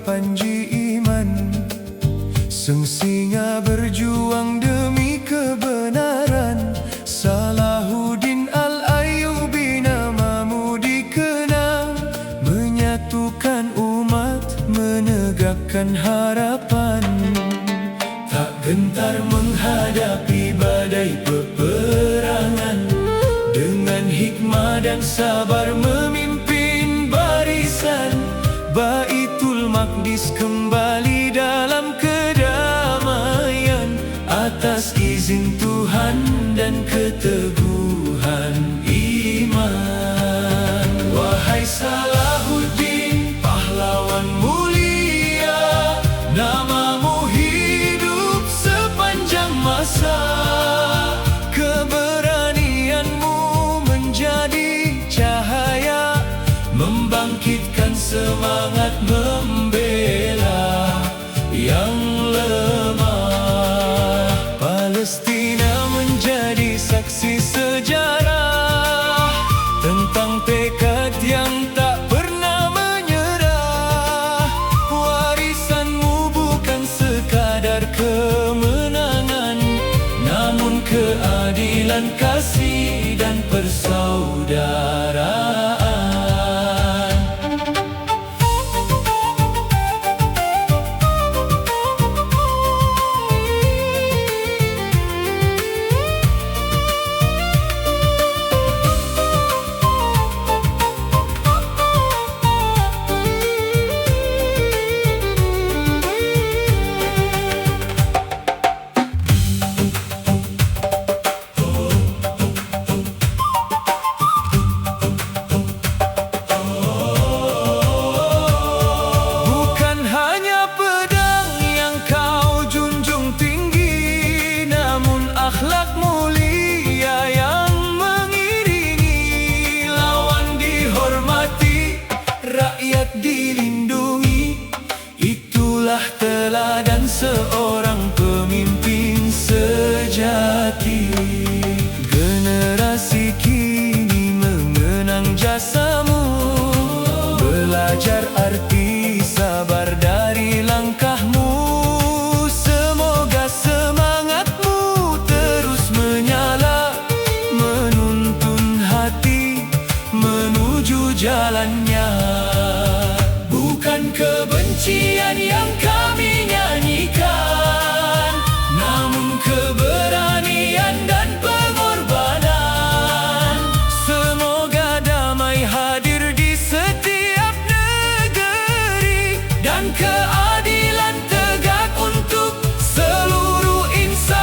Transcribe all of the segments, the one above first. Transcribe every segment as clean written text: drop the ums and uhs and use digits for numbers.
Panji Iman. Sengsinga berjuang demi kebenaran. Salahuddin Al-Ayyubi namamu dikenang, menyatukan umat, menegakkan harapan. Tak gentar menghadapi badai peperangan, dengan hikmah dan sabar memimpin barisan. Baitul Maqdis kembali dalam kedamaian, atas izin Tuhan dan keteguhan iman. Wahai Salahuddin, pahlawan mulia, namamu hidup sepanjang masa. Keberanianmu menjadi cahaya, membangkitkan semangat membela yang lemah. Palestina menjadi saksi sejarah tentang tekad yang tak pernah menyerah. Warisanmu bukan sekadar kemenangan, namun keadilan, kasih dan persaudaraan. Akhlak mulia yang mengiringi, lawan dihormati, rakyat dilindungi. Itulah teladan seorang pemimpin sejati. Generasi kini mengenang jasamu, belajar arti sabar dari langkahmu. Semoga semangatmu terus menyala, menuntun hati menuju jalannya. Bukan kebencian yang kami nyanyikan, namun keberanian dan pengorbanan. Semoga damai hadir di setiap negeri, dan keadilan tegak untuk seluruh insan.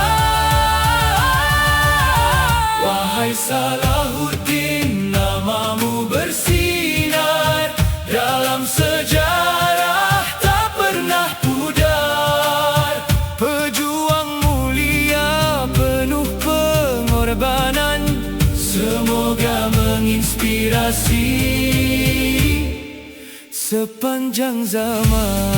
Wahai Salahuddin, namamu bersinar dalam sejarah, tak pernah pudar. Pejuang mulia penuh pengorbanan, semoga menginspirasi sepanjang zaman.